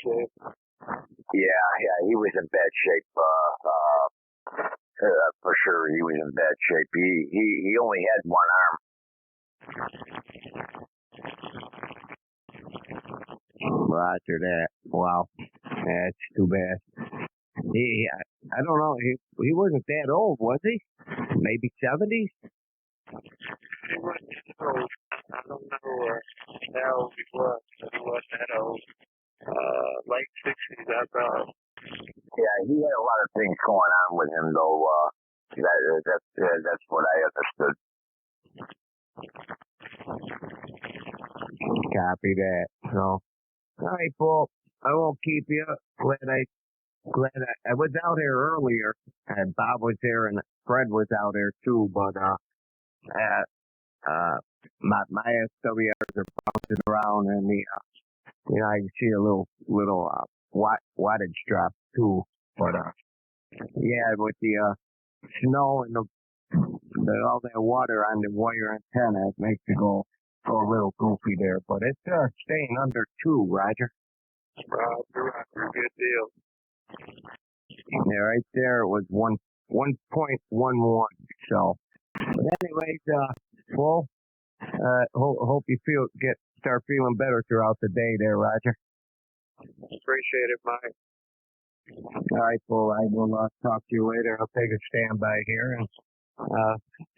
shape. Yeah, he was in bad shape. For sure, he was in bad shape. He only had one arm. Roger that. Wow, that's too bad. I don't know. He wasn't that old, was he? Maybe 70s? He wasn't that old. I don't know how old he was, but he wasn't that old. Late 60s, I thought. Yeah, he had a lot of things going on with him, though. That's what I understood. Copy that. So, all right, Paul. I won't keep you. Glad I was out here earlier, and Bob was there, and Fred was out there too. But my SWRs are bouncing around, and I can see a little wattage drop too. But yeah, with the snow and all that water on the wire antenna, it makes it go a little goofy there. But it's staying under 2, Roger. Roger, good deal. Yeah, right there it was 1.11. So, but anyways, Paul, hope you start feeling better throughout the day there, Roger. Appreciate it, Mike. All right, Paul, I will talk to you later. I'll take a standby here and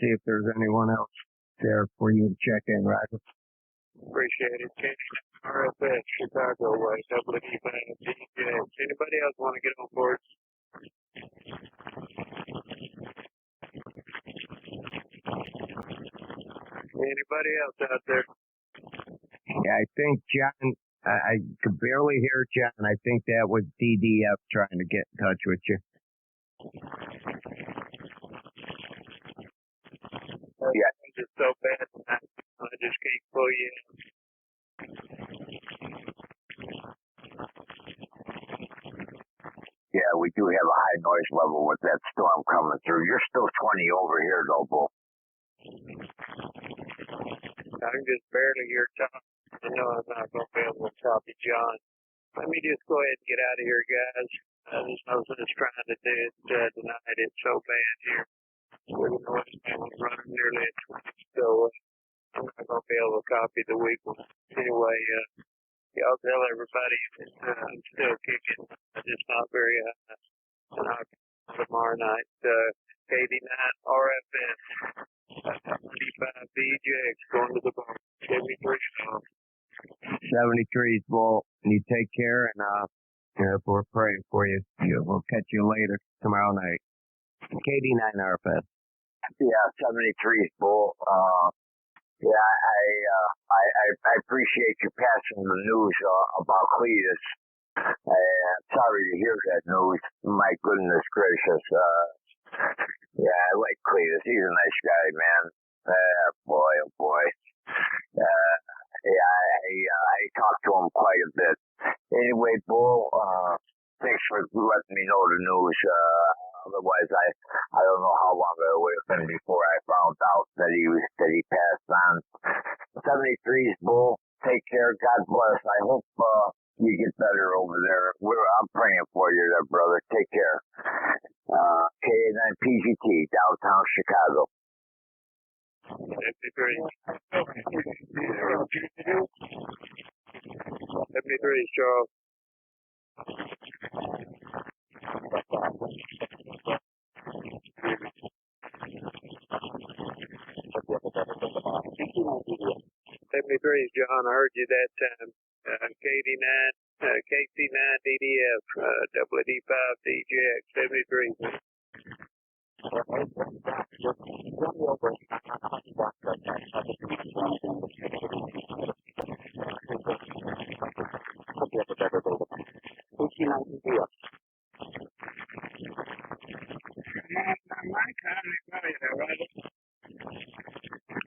see if there's anyone else there for you to check in, Roger. Appreciate it. RFS, Chicago way, WD5 DJ. Anybody else want to get on board? Anybody else out there? Yeah, I think John, I could barely hear John. I think that was DDF trying to get in touch with you. Yeah, it's just so bad. I just can't pull you in. Yeah, we do have a high noise level with that storm coming through. You're still 20 over here, though, Bo. I can just barely hear Tom. I know I'm not going to be able to copy John. Let me just go ahead and get out of here, guys. There's no sense trying to do it tonight. It's so bad here. We're going to running nearly at 20, so I'm not going to be able to copy the week one. Anyway, y'all tell everybody I'm still kicking. Just not very high. And I'll tomorrow night. KD9 RFS. 75 DJX going to the bar. 73 off. 73's Bull. You take care, and we're praying for you. We'll catch you later tomorrow night. KD9 RFS. Yeah, 73's Bull. Yeah, I appreciate you passing the news about Cletus. I'm sorry to hear that news. My goodness gracious. Yeah, I like Cletus. He's a nice guy, man. Boy, oh boy. Yeah, I talked to him quite a bit. Anyway, Bull, thanks for letting me know the news. Otherwise, I don't know how long it would have been before I found out that he passed on. 73's Bull. Take care. God bless. I hope you get better over there. I'm praying for you there, brother. Take care. K9 PGT, downtown Chicago. 73. 73, Charles. John, I heard you that time. KC9 DDF, WD5 DJX 73.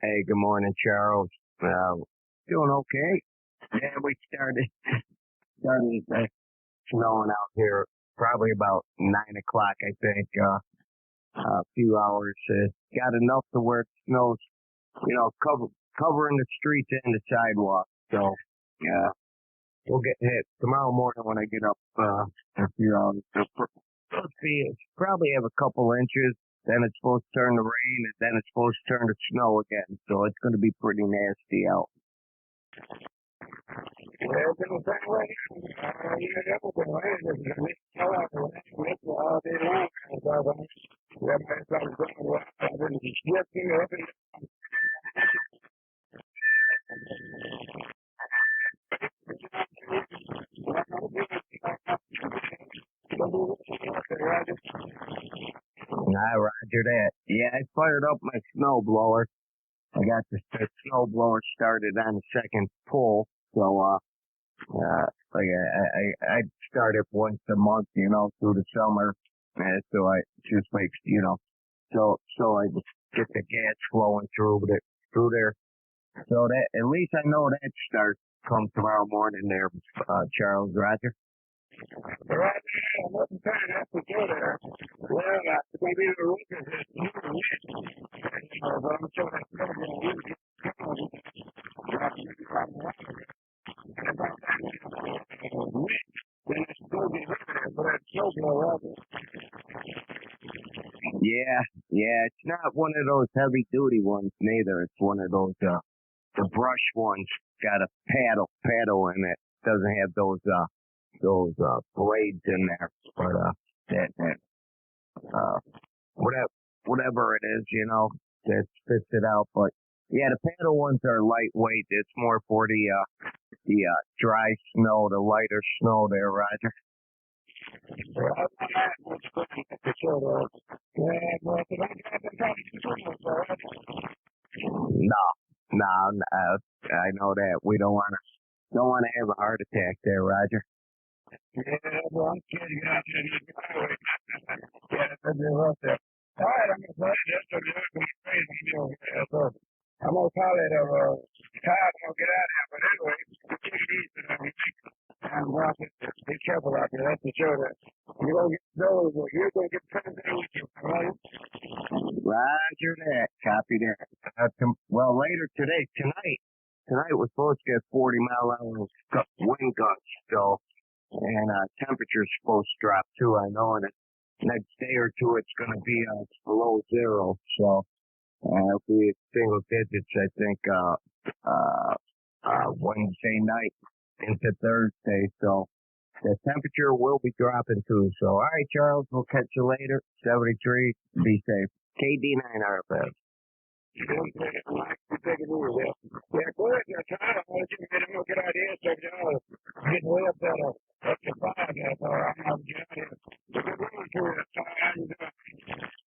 Hey, good morning, Charles. Doing okay. Yeah, we started snowing out here probably about 9 o'clock, I think. A few hours. Got enough to where it snows, covering the streets and the sidewalk. So, we'll get hit tomorrow morning when I get up. Let's see, it's probably have a couple inches. Then it's supposed to turn to rain, and then it's supposed to turn to snow again. So it's going to be pretty nasty out. Yeah, it's been the same way. Everything rains. It's going to make snow out there. It's all day long. Everybody's probably going well. I've been drifting up and Roger that. Yeah, I fired up my snow blower. I got the snow blower started on the second pull, so like I start it once a month, through the summer, and so I just makes, so I get the gas flowing through there. So that at least I know that starts come tomorrow morning there, Charles. Roger. right now, I'm up and turning up to go there. Well, it's going to be the roof is but I'm sure that's going to be a week. Then it's still be there, but it's still be Yeah, it's not one of those heavy duty ones neither. It's one of those the brush ones. Got a paddle in it. Doesn't have those blades in there, but whatever it is, that spits it out. But yeah, the paddle ones are lightweight. It's more for the dry snow, the lighter snow there, Roger. No, I know that. We don't want to have a heart attack there, Roger. Yeah, well, I'm kidding. Yeah, that's rough there. All right, I'm going to play this. So you're going to be crazy. So I'm going to call it a time. I'm going to get out of here. But anyway, take it easy. And be careful out there. That's for sure. That you're going to get those. You're going to get something with you. Right? Roger that. Copy that. Well, later tonight we're supposed to get 40-mile-an-hour wind gusts. So. And temperature's supposed to drop too, I know, and the next day or two it's going to be below zero. So it'll be single digits, I think, Wednesday night into Thursday. So the temperature will be dropping too. So, all right, Charles, we'll catch you later. 73, be safe. KD9 RFS. Yeah, go ahead. I'm going to get out here. So get way up to 5. I'm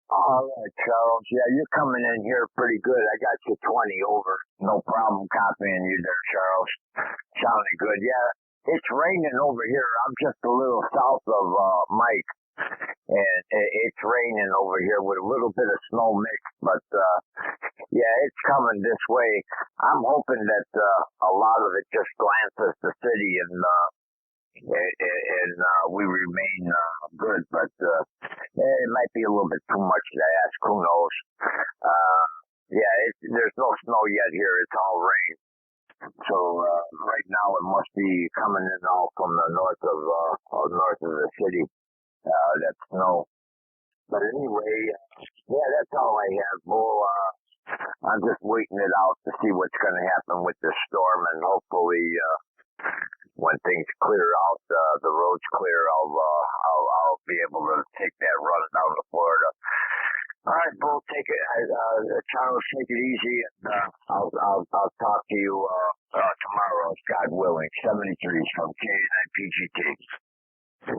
All right, Charles. Yeah, you're coming in here pretty good. I got you 20 over. No problem copying you there, Charles. Sounding good. Yeah, it's raining over here. I'm just a little south of Mike. And it's raining over here with a little bit of snow mix, but yeah, it's coming this way. I'm hoping that a lot of it just glances the city and we remain good, but it might be a little bit too much to ask. Who knows? Yeah, there's no snow yet here. It's all rain. So right now it must be coming in all from the north of the city. That snow. But anyway, yeah, that's all I have, Bull. I'm just waiting it out to see what's going to happen with this storm, and hopefully, when things clear out, the roads clear, I'll be able to take that run down to Florida. All right, Bull, take it. Charles, take it easy, and I'll talk to you tomorrow, God willing. 73s from K9PGT. Got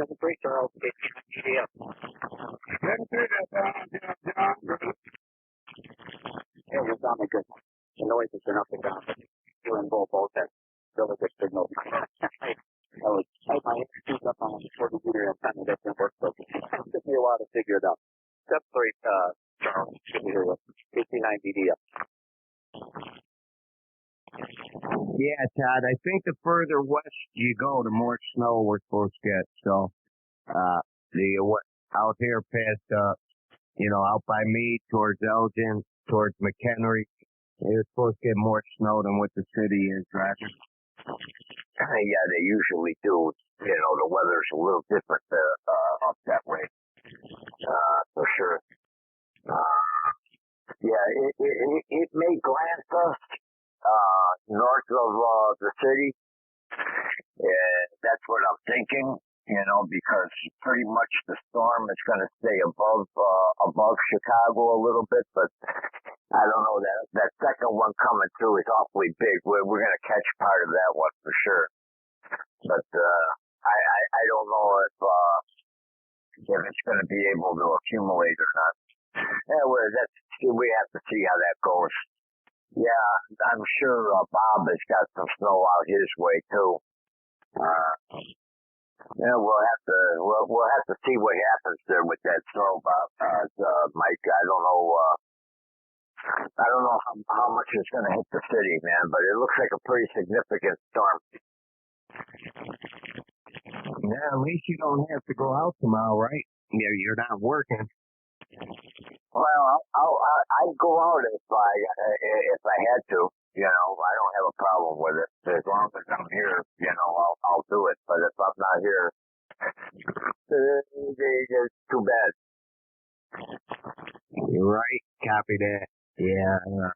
the brakes are all media. Yeah, you sound like good. The noises are up and down. You and both have really good signals. I was my instructions up on the computer and time that didn't work, so it took me a while to figure it out. Step 3, Charles, should be here with 59 BD up. Yeah, Todd, I think the further west you go, the more snow we're supposed to get. So, out here past, out by me towards Elgin, towards McHenry. It's supposed to get more snow than what the city is, right? Yeah, they usually do. You know, the weather's a little different up that way, for sure. Yeah, it may glance us north of the city. That's what I'm thinking, you know, because pretty much the storm is going to stay above Chicago a little bit, but I don't know, that second one coming through is awfully big. We're going to catch part of that one for sure. But I don't know if it's going to be able to accumulate or not. Yeah, we have to see how that goes. Yeah, I'm sure Bob has got some snow out his way too. Yeah, we'll have to see what happens there with that snow, Bob. Mike, I don't know how much it's going to hit the city, man, but it looks like a pretty significant storm. Yeah, at least you don't have to go out tomorrow, right? Yeah, you're not working. Well, I'd go out if I had to. You know, I don't have a problem with it. As long as I'm here, you know, I'll do it. But if I'm not here, it's too bad. You're right. Copy that. Yeah.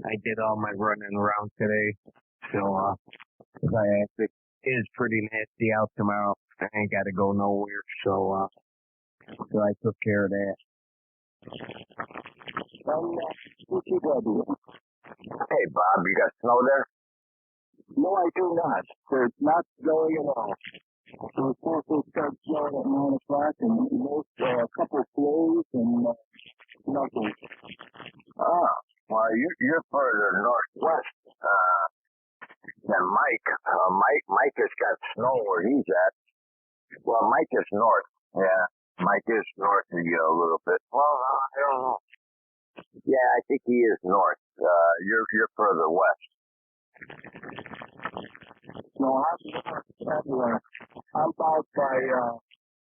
I did all my running around today. So, it is pretty nasty out tomorrow. I ain't got to go nowhere. So I took care of that. Hey, Bob, you got snow there? No, I do not. There's not snowing at all. So it's supposed to start snowing at 9 o'clock, and a couple of flows and nothing. Oh, well, you're further northwest than Mike. Mike has got snow where he's at. Well, Mike is north. Yeah, Mike is north of you a little bit. Well, I don't know. Yeah, I think he is north. You're further west. No, I'm out by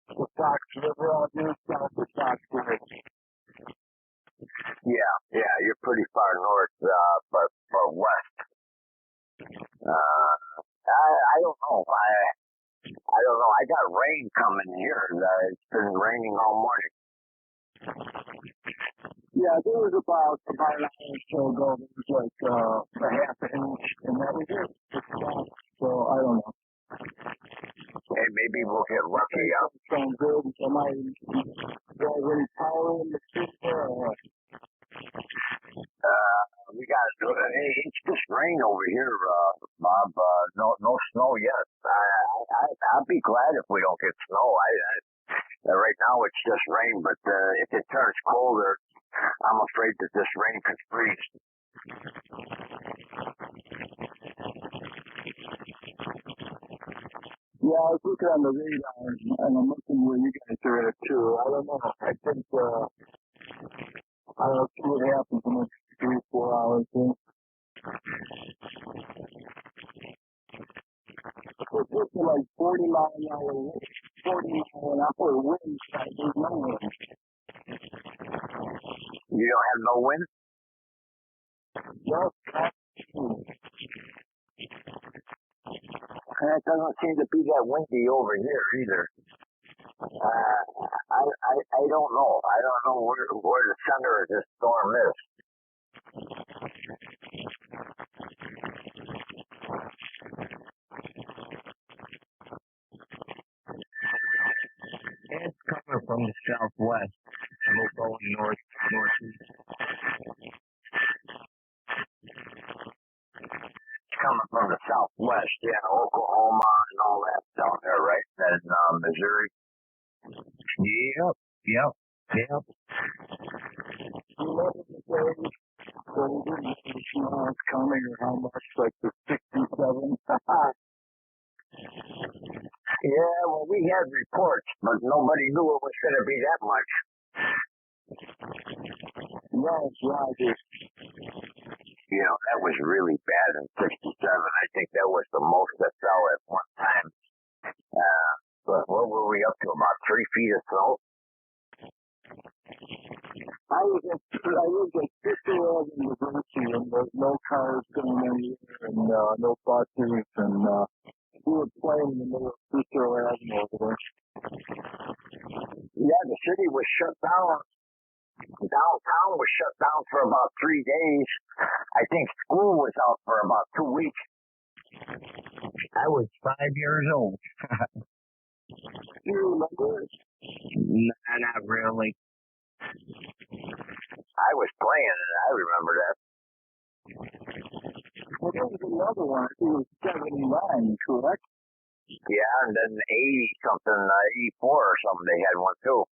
the Fox River out here, south of Fox River. Yeah, you're pretty far north, but west. I don't know. I don't know. I got rain coming here. It's been raining all morning. Yeah, there was about an hour or so ago, there was like a half an inch, and that was it. So, I don't know. Hey, maybe we'll get lucky. Sounds good. Am I already power in the system or what? We got to do it. Hey, it's just rain over here, Bob. No snow yet. I'd be glad if we don't get snow. Right now it's just rain, but if it turns colder, I'm afraid that this rain could freeze. Yeah, I was looking on the radar, and I'm looking where you guys are at too. I don't know. I think I'll see what happens in the next 3-4 hours. It's just like 40 mile an hour wind. 40 mile an hour wind. There's no wind. You don't have no wind? Just it doesn't seem to be that windy over here either. I don't know. I don't know where the center of this storm is. It's coming from the southwest. We're going northeast. It's coming from the southwest, yeah, Oklahoma and all that down there, right? And Missouri. Yep. It's coming or how much, like the 67. Yeah, well, we had reports, but nobody knew it was going to be that much. Yes, Roger. You know, that was really bad in 67. I think that was the most that fell at one time. But what were we up to, about 3 feet of snow? I was at Sister University, and there's no cars going anywhere, and no buses, and we were playing in the middle of Sister Avenue over there. Yeah, the city was shut down. Downtown was shut down for about 3 days. I think school was out for about 2 weeks. I was 5 years old. Do you remember it? Nah, not really. I was playing it. I remember that. Well, there was another one. It was 79, correct? Yeah, and then 80 something, 84 or something, they had one too.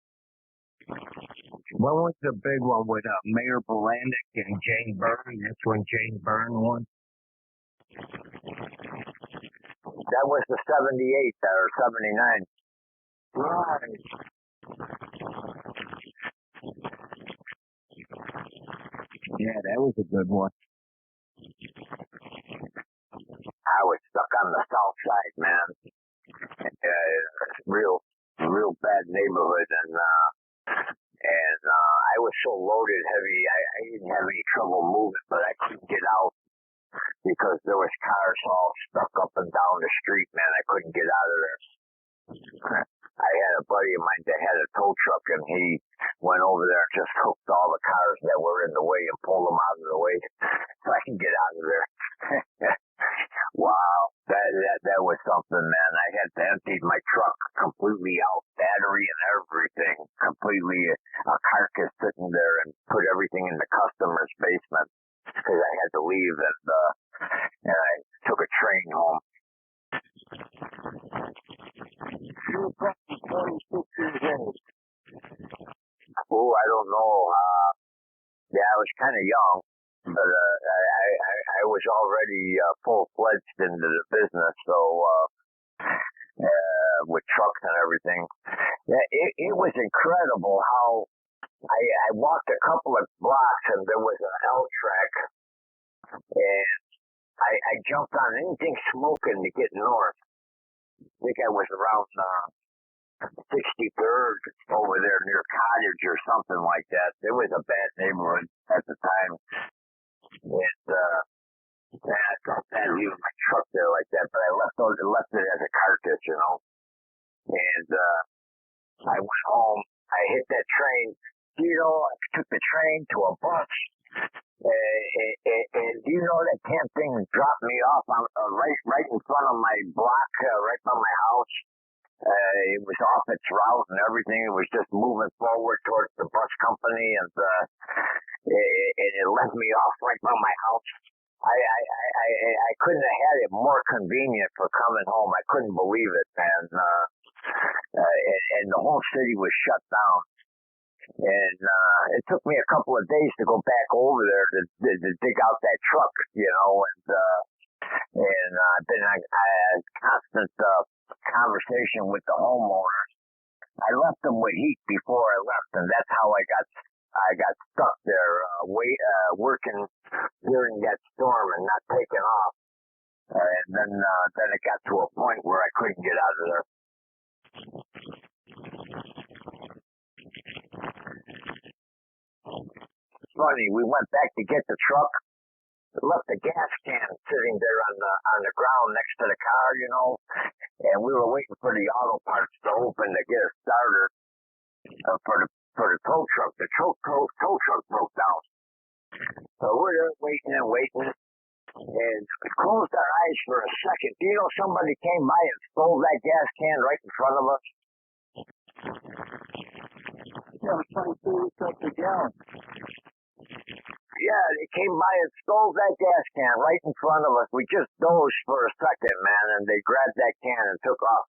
What was the big one with Mayor Bolandic and Jane Byrne? That's when Jane Byrne won. That was the 78 or 79. Right. Yeah, that was a good one. I was stuck on the south side, man. Real bad neighborhood, and I was so loaded heavy, I didn't have any trouble moving, but I couldn't get out because there was cars all stuck up and down the street, man. I couldn't get out of there. I had a buddy of mine that had a tow truck, and he went over there and just hooked all the cars that were in the way and pulled them out of the way so I can get out of there. Wow, that was something, man. I had to empty my truck completely out, battery and everything, completely a carcass sitting there, and put everything in the customer's basement because I had to leave, and I took a train home. You were probably 26 years old. Oh, I don't know. Yeah, I was kind of young, but I was already full-fledged into the business, so with trucks and everything. Yeah, it was incredible how I walked a couple of blocks, and there was an L track, and I jumped on anything smoking to get north. I think I was around 63rd over there near Cottage or something like that. It was a bad neighborhood at the time. And I felt bad leaving my truck there like that, but I left it as a carcass, you know. And I went home. I hit that train. You know, I took the train to a bus. And you know that damn thing dropped me off on, right in front of my block, right by my house. It was off its route and everything. It was just moving forward towards the bus company, and it left me off right by my house. I couldn't have had it more convenient for coming home. I couldn't believe it, and the whole city was shut down. And it took me a couple of days to go back over there to dig out that truck, you know, and then I had constant conversation with the homeowners. I left them with heat before I left, and that's how I got stuck there, working during that storm and not taking off. And then it got to a point where I couldn't get out of there. It's funny, we went back to get the truck, left the gas can sitting there on the ground next to the car, you know, and we were waiting for the auto parts to open to get a starter for the tow truck. The tow truck broke down. So we're there waiting, and we closed our eyes for a second. Do you know somebody came by and stole that gas can right in front of us? Yeah, it was 22 cents a gallon. Yeah, they came by and stole that gas can right in front of us. We just dozed for a second, man, and they grabbed that can and took off.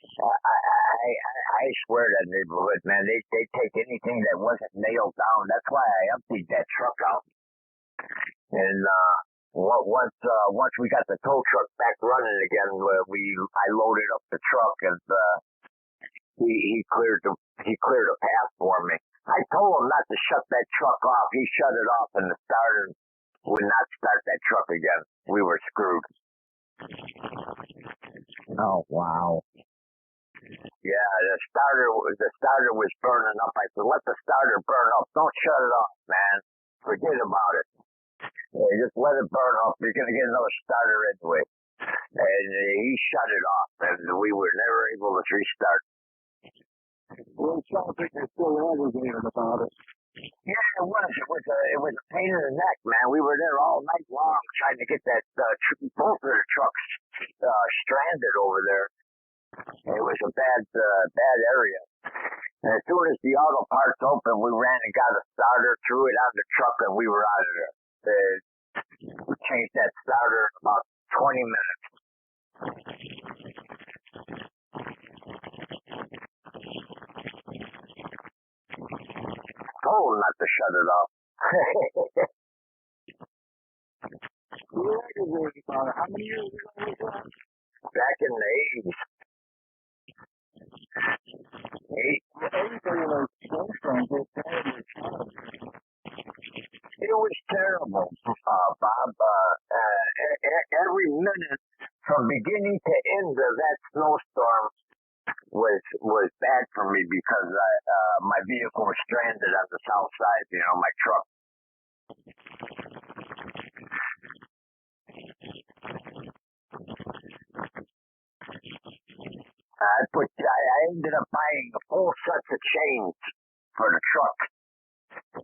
I swear that neighborhood, man, they take anything that wasn't nailed down. That's why I emptied that truck out. And once we got the tow truck back running again, I loaded up the truck, and he cleared a path for me. I told him not to shut that truck off. He shut it off, and the starter would not start that truck again. We were screwed. Oh, wow. Yeah, the starter was burning up. I said, let the starter burn up. Don't shut it off, man. Forget about it. Yeah, just let it burn up. You're going to get another starter anyway. And he shut it off, and we were never able to restart. Well, it sounds like you're still aggravated about it. Yeah, it was. It was a pain in the neck, man. We were there all night long trying to get that both of the trucks stranded over there. It was a bad area. And as soon as the auto parts opened, we ran and got a starter, threw it on the truck, and we were out of there. We changed that starter in about 20 minutes. Told not to shut it off. You're aggravated about it. How many years ago was that? Back in the 80s. Everybody knows snowstorms. It was terrible, Bob. Every minute from beginning to end of that snowstorm was bad for me because my vehicle was stranded on the south side, my truck. I ended up buying a full set of chains for the truck,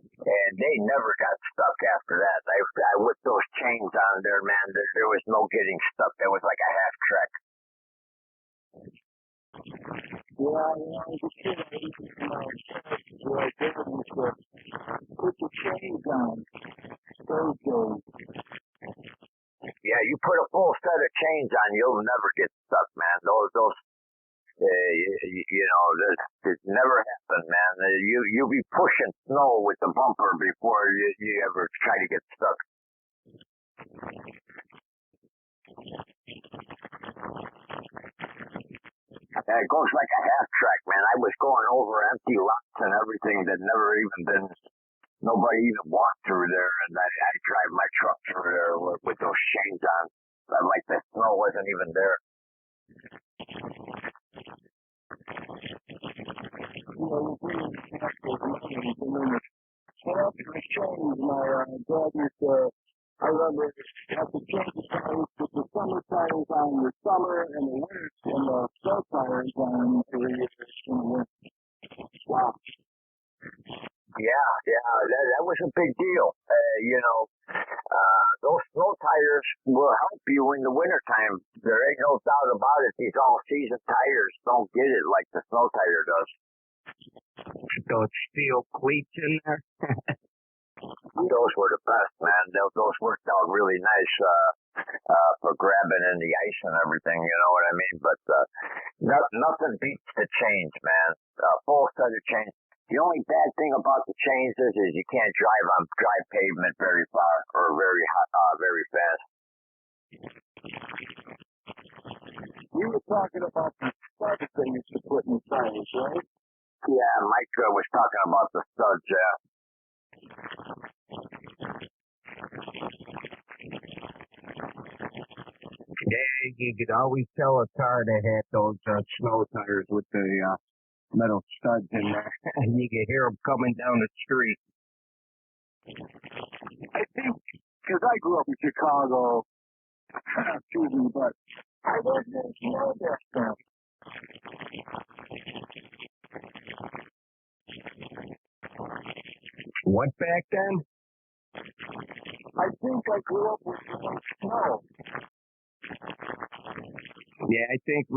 and they never got stuck after that. I whipped those chains on there, man. There was no getting stuck. It was like a half track. Yeah, as a kid, I used to put the chains on those days. Yeah, you put a full set of chains on, you'll never get stuck, man. Those. It never happened, man. You'll be pushing snow with the bumper before you ever try to get stuck. It goes like a half track, man. I was going over empty lots and everything that never even been, nobody even walked through there, and I drive my truck through there with those chains on. Like the snow wasn't even there. I remember at the change the tires, put the summer tires on the summer and the winter and the snow tires on for the winter. Wow. Yeah, that was a big deal. Those snow tires will help you in the wintertime. There ain't no doubt about it. These all-season tires don't get it like the snow tire does. Those steel cleats in there. Those were the best, man. Those worked out really nice for grabbing in the ice and everything, you know what I mean? But nothing beats the chains, man. Full set of chains. The only bad thing about the chains is you can't drive on dry pavement very far or very fast. You were talking about the studs they used to put in the tires, right? Yeah, Mike was talking about the studs, yeah. Yeah, you could always tell a car that had those snow tires with the metal studs in there, and you could hear them coming down the street. I think, because I grew up in Chicago, excuse me, but I wasn't snow back then. What back then? I think I grew up with snow. Yeah, I think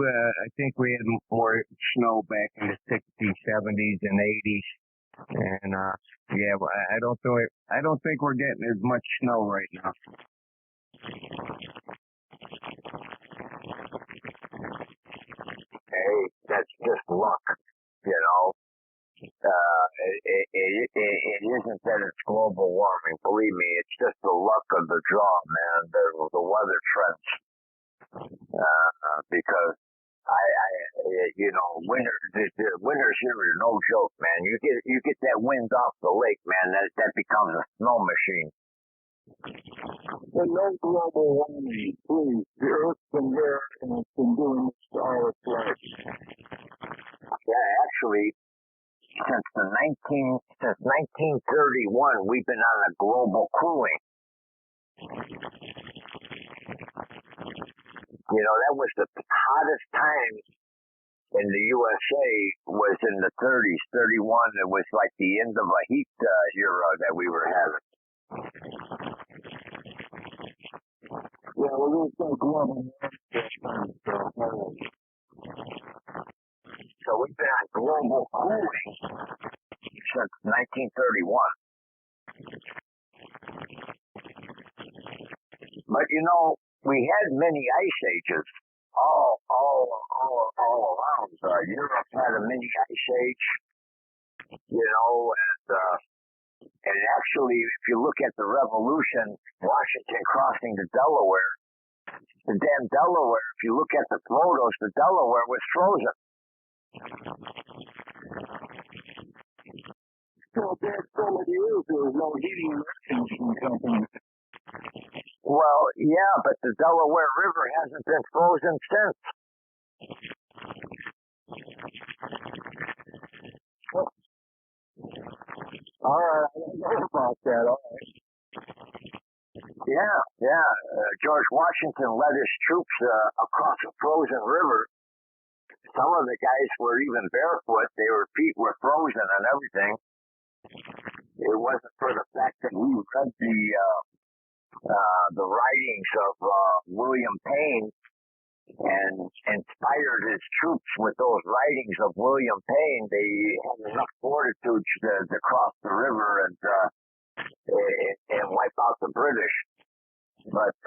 we had more snow back in the 60s, 70s, and 80s. And yeah, I don't think we're getting as much snow right now. Hey, that's just luck, you know. It isn't that it's global warming. Believe me, it's just the luck of the draw, man. The weather trends. Because the winters here are no joke, man. You get that wind off the lake, man. That becomes a snow machine. And no global warming, please. The Earth's been there and it's been doing this all its life. Yeah, actually, since 1931, we've been on a global cooling. You know, that was the hottest time in the USA was in the 30s, 31. It was like the end of a heat era that we were having. Yeah, well, we've got global. So we've been on global cooling since 1931. But you know, we had many ice ages all around. Europe had a mini ice age, you know, and actually, if you look at the Revolution, Washington crossing the Delaware, the damn Delaware, if you look at the photos, the Delaware was frozen. So back so many years, there was no heating and air conditioning companies. Well, yeah, but the Delaware River hasn't been frozen since. All right, I don't know about that. All right. Yeah. George Washington led his troops across a frozen river. Some of the guys were even barefoot. Their feet were frozen and everything. It wasn't for the fact that we read the writings of William Penn and inspired his troops with those writings of William Penn. They had enough fortitude to cross the river and wipe out the British. But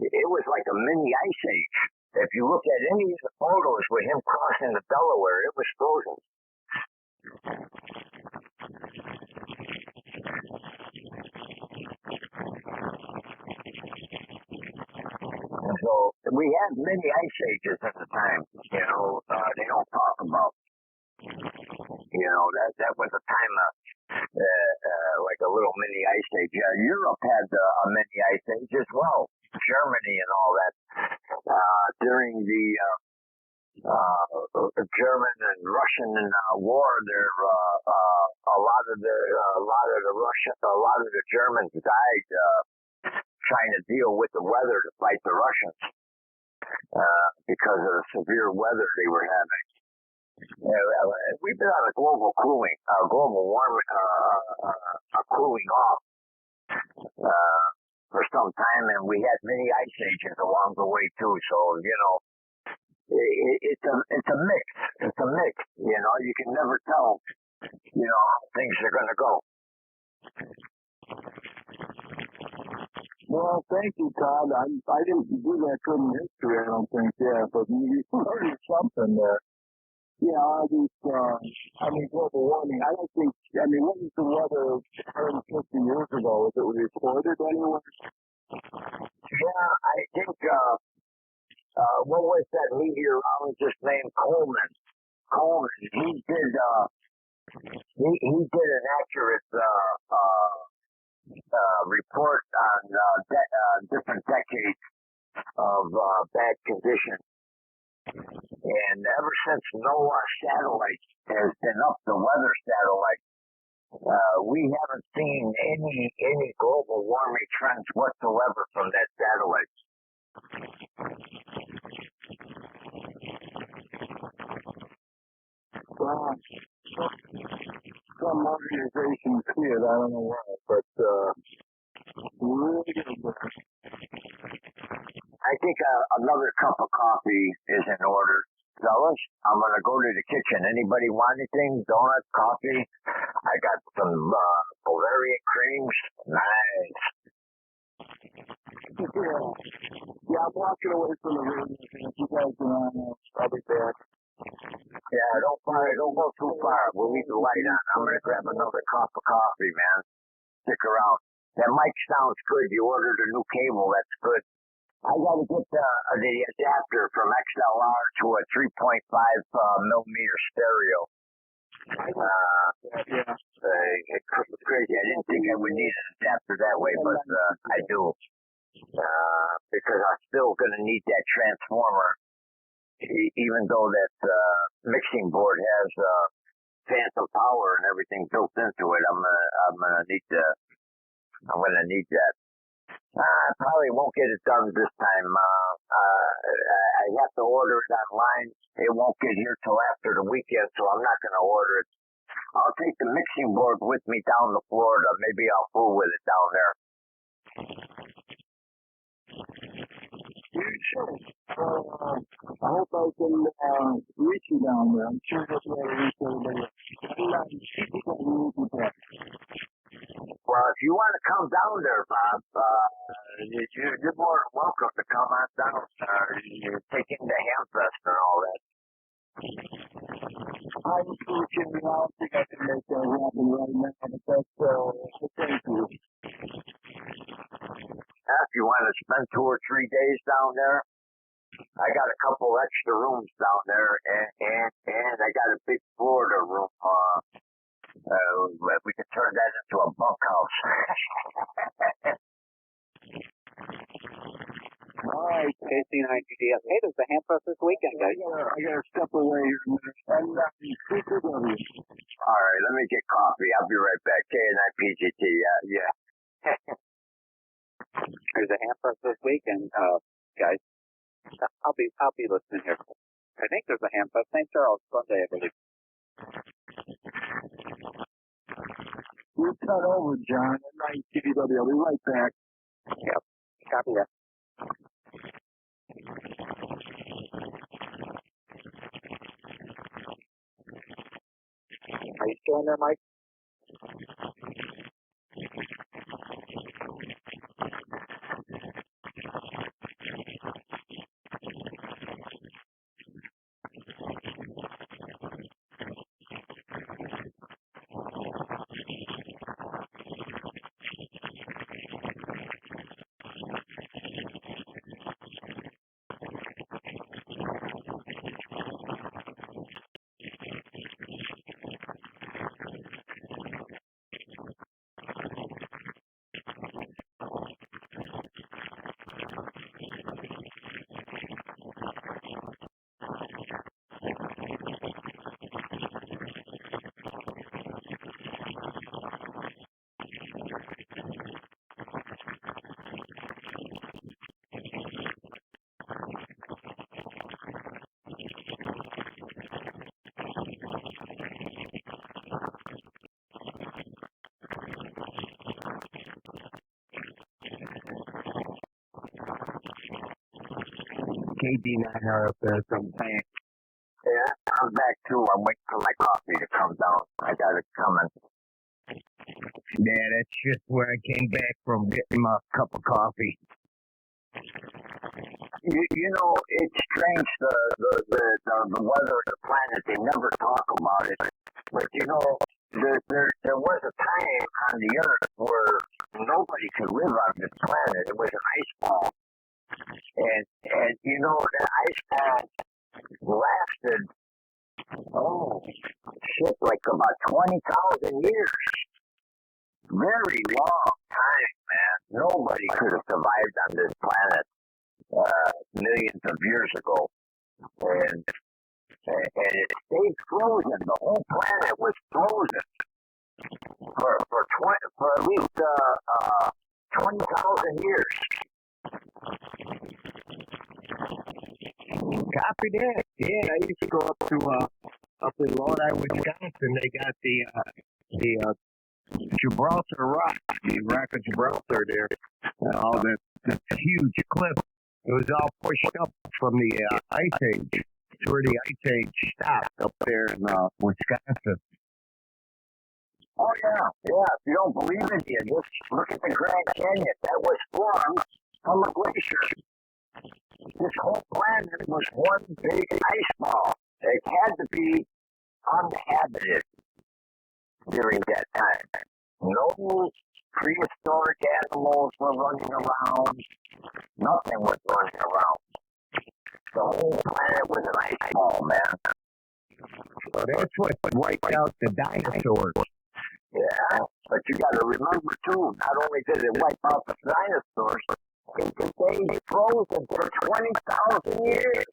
it was like a mini ice age. If you look at any of the photos with him crossing the Delaware, it was frozen. And so we had many ice ages at the time. You know, they don't talk about. You know, that was a time like a little mini ice age. Europe had a mini ice age as well. Germany and all that. During the German and Russian war, there a lot of the Germans died trying to deal with the weather to fight the Russians because of the severe weather they were having. We've been on a global cooling, global warming, cooling off for some time, and we had many ice ages along the way too. So you know, it's a mix. It's a mix. You know, you can never tell. You know how things are going to go. Well, thank you, Todd. I didn't do that good in history, I don't think, but you learned something there. Yeah, all these, global warming, I don't think, what was the weather 30, 50 years ago? Was it reported anywhere? Yeah, I think, what was that meteorologist named Coleman? He did an accurate, report on different decades of bad conditions. And ever since NOAA satellite has been up, the weather satellite, we haven't seen any global warming trends whatsoever from that satellite. Well, some organizations see it, I don't know why, but really good. I think another cup of coffee is in order. Fellas, I'm going to go to the kitchen. Anybody want anything? Donuts, coffee? I got some Bavarian creams. Nice. Yeah, I'm walking away from the room. If you guys are on, I'll be back. Yeah, don't go too far. We'll leave the light on. I'm going to grab another cup of coffee, man. Stick around. That mic sounds good. You ordered a new cable. That's good. I got to get the adapter from XLR to a 3.5 millimeter stereo. It's crazy. I didn't think I would need an adapter that way, but I do. Because I'm still going to need that transformer even though that mixing board has phantom power and everything built into it, I'm gonna need that. I probably won't get it done this time. I have to order it online. It won't get here till after the weekend, so I'm not gonna order it. I'll take the mixing board with me down to Florida. Maybe I'll fool with it down there. You should. I hope I can reach you down there. I'm sure that's where I reach everybody. Well, if you want to come down there, Bob, you're more than welcome to come on down. You're taking the Hamfest and all that. I was thinking, I don't think I can make that happen right now, but that's thank you. If you want to spend 2 or 3 days down there, I got a couple extra rooms down there, and I got a big Florida room. We could turn that into a bunkhouse. All right. KC9GDS. Hey, there's the Hamfest this weekend, guys. I gotta step away here a minute. And CCW. All right, let me get coffee. I'll be right back. K9PGT. Yeah. There's a Hamfest this weekend, guys. I'll be listening here. I think there's a Hamfest St. Charles Sunday, I believe. You cut over, John. At CCW. I'll be right back. Yep. Copy that. Are you still in there, Mike? KD9RFS, I'm saying. Yeah, I'm back too. I'm waiting for my coffee to come down. I got it coming. Yeah, that's just where I came back from getting my cup of coffee. You know, it's strange the weather of the planet. They never talk about it, but you know, there was a time on the Earth where nobody could live on this planet. It was an ice ball, and you know that ice ball lasted like about 20,000 years. Very long time, man. Nobody could have survived on this planet millions of years ago, and it stayed frozen. The whole planet was frozen for at least 20,000 years. Copy that. Yeah, I used to go up in Lodi, Wisconsin. They got the Gibraltar Rock, the Rock of Gibraltar there. All that huge cliff. It was all pushed up from the Ice Age. It's where the Ice Age stopped up there in Wisconsin. Oh, yeah. If you don't believe it, you just look at the Grand Canyon. That was formed from a glacier. This whole planet was one big ice ball. It had to be uninhabited during that time. No prehistoric animals were running around. Nothing was running around. The whole planet was an ice ball, man. Well, that's what wiped out the dinosaurs. Yeah, but you got to remember, too, not only did it wipe out the dinosaurs, it stayed frozen for 20,000 years.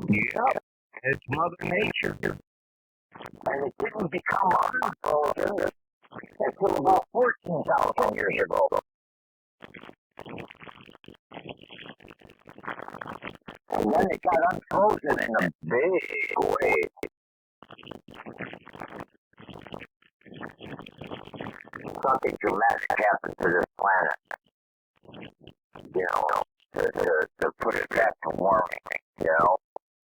Yep, it's Mother Nature. And it didn't become unfrozen until about 14,000 years ago. And then it got unfrozen in a big way. Something dramatic happened to this planet. You know, to put it back to warming, you know,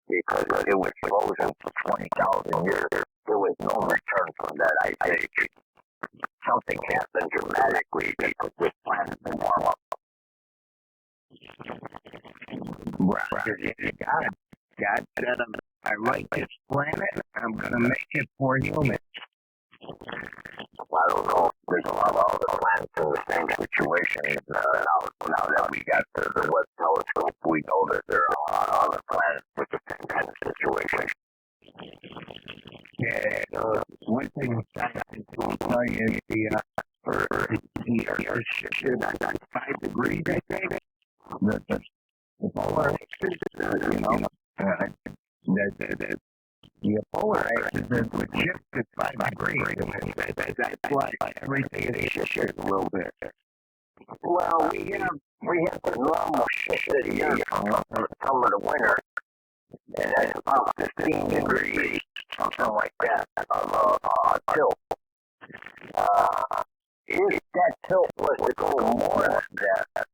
because it was frozen for 20,000 years. There was no return from that ice age. Something happened dramatically because this planet been warm up. Right. God said, I like this planet, I'm going to make it for humans. I don't know if there's a lot of other planets in the same situation. Now that we got the Webb telescope, we know that there are a lot of other planets with the same kind of situation. Yeah, one thing scientists will tell you is the Earth shifted at 5 degrees, I think. The polar axis, you know, the polar axis was shifted 5 degrees, and that's why everything is shifted a little bit. Well, we have the normal shift of the year from summer to winter, and that's about 15 degrees, something like that, of tilt. If that tilt was to go more than that,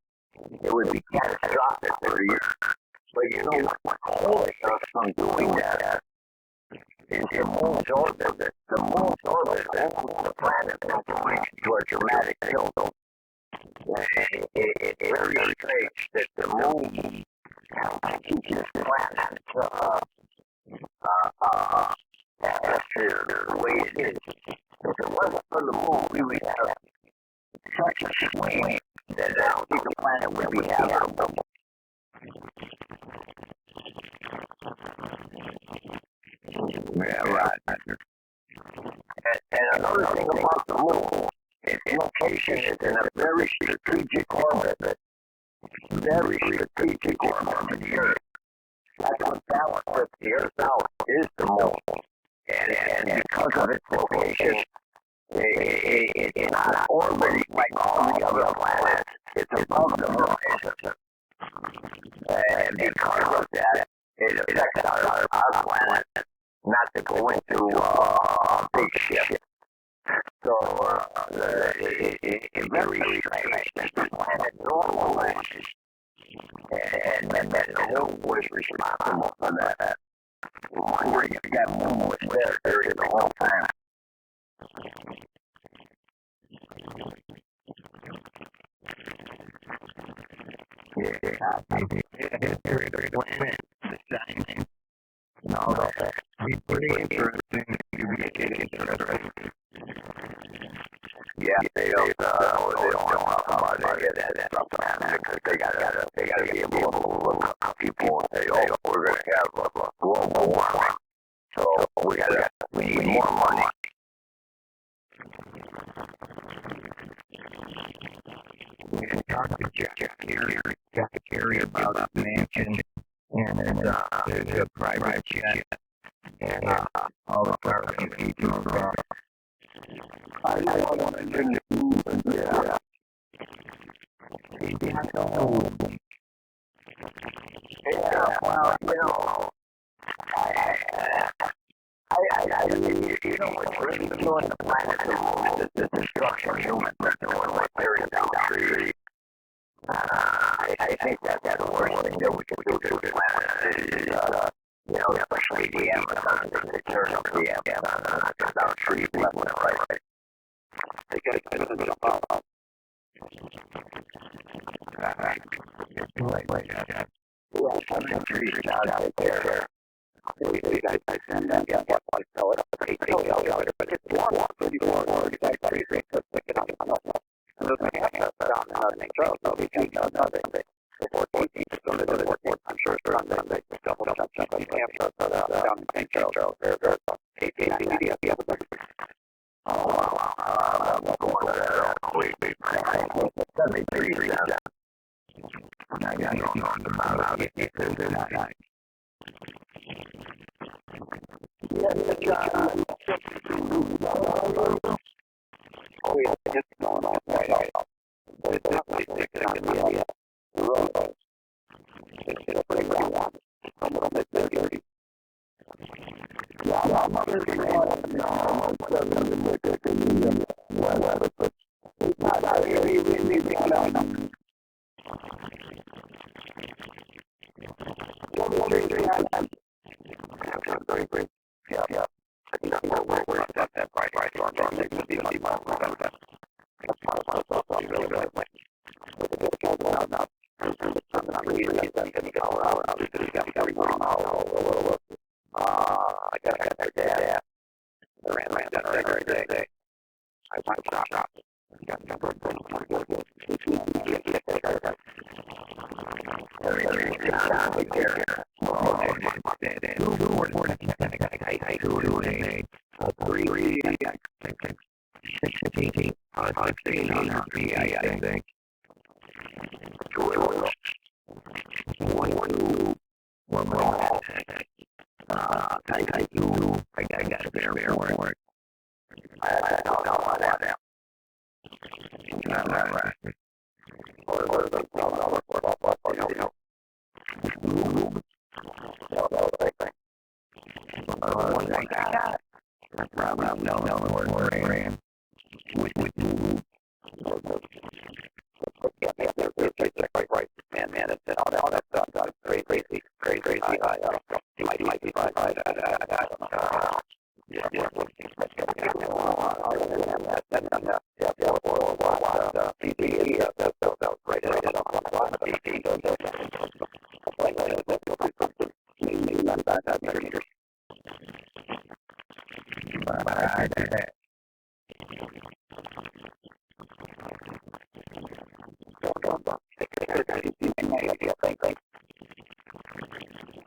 it would be catastrophic for the year. But you know what's holding us from doing that is the moon's orbit. The moon's orbit over the planet is going into a dramatic tilt. It's very strange that the moon keeps this planet atmosphere the way it is. If it wasn't for the moon, we would have such a swing that I don't think the planet would be habitable. Yeah, right. And another thing about the moon, its location is in a very strategic orbit. Very strategic orbit of the Earth. That's what balances the Earth out, is the moon. And because of its location, it's not orbiting like all the other planets. It's above the horizon. And because of that, it affects our planet not to go into a big shift. So, it's very strange that the planet normalizes. And the moon was responsible for that. I'm wondering if that moon was there during the whole time. Yeah, history of the planet, the science, and all that. Be pretty interesting if you get interested. Yeah, they don't talk about any of that stuff, man, because they gotta be able to look at people and say, oh, we're gonna have a global warming, so we need more money. We can talk to Jack Kerry about his mansion and there's a private jet and all the private people. I want to do yeah. Yeah, well, you know, I mean, you know what's really killing the planet the most is the destruction of humans. They're doing like tearing down trees. I think that's the worst thing that we can do to the planet is, you know, especially the Amazon. They turn up the Amazon, cut down trees left and right. They gotta get them out. Yeah, some trees out there. You guys send them, yeah, what, like, sell it up, but it's warm, pretty warm, you guys pretty great, so stick it on the and those campsites down in the main trails, so we can go another, the 14th, so the 14th, I'm sure it's around there, they double jump on the campsites down in the main trails, they're 18, 90, yeah, oh, wow, I'm going to that, it's 73 down. I don't know about it. Oh, yeah, it's going on right now. But it's definitely taking on the road. It's a pretty good one. I'm going to make that dirty. Yeah, I'm not really going to make it whatever, but it's not really yeah. I think I'm going to work on that right. I'm going to be my mom. That's my really good. But the guy going out. I'm really going to go out. I'm just going to go out. I got that dad. I ran my dinner every day. I went to shop. Got number of things.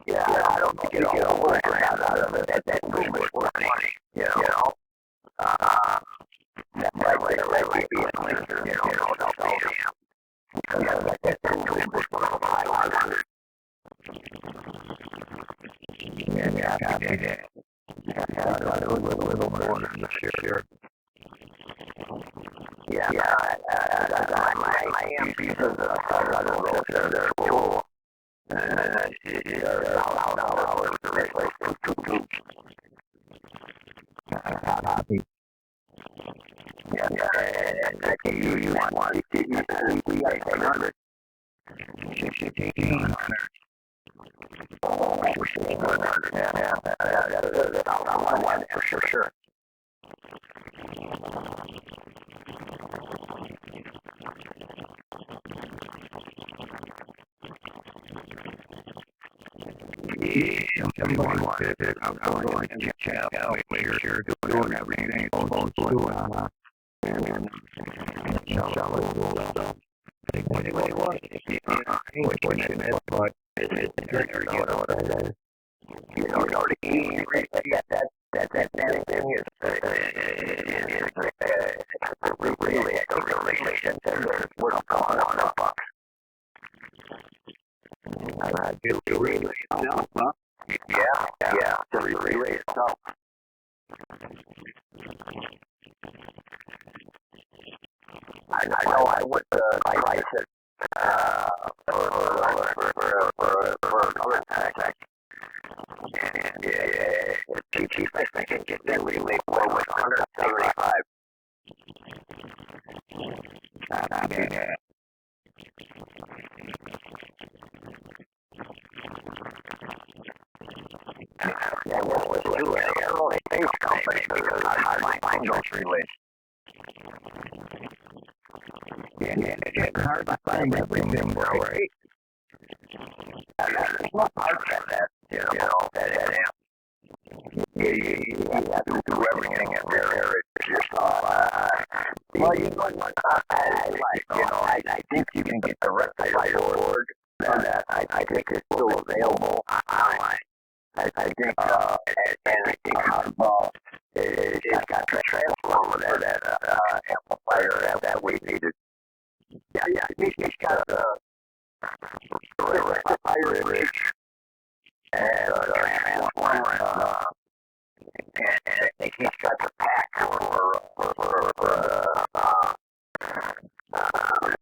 Yeah, I don't think it all works out of it. That movement working, you know. That might be a clincher, you know, because like that movement was 500. Yeah, copy that. A little more than sure. Yeah, my MPs are they're cool. Copy. Yeah, and I think you want we got 100. 1,600. Oh, 1,600. Yeah, that's all for sure. Yeah, somebody wanted it. I'm going to check out later. You're doing everything it's supposed to. And anyway, what? I ain't pushing it, but it's there, you know, the key, that thing is really a relation to what's going on up. I do relay itself, huh? Yeah, to relay itself. I know I went to price it for another tax. And it's cheap. I think it gets that relay for 175. Yeah, what was doing? I don't only think company because I find those relays. Yeah, it's hard to find everything right. There's no hard for that, you know, that you have to do everything in there. It's yourself. Well, you know what? I think you can get the rectifier board. I think it's still available online. I think, and I think it's got the transformer that amplifier that we needed. Yeah, he's got fire bridge and transformer, and he's got the pack for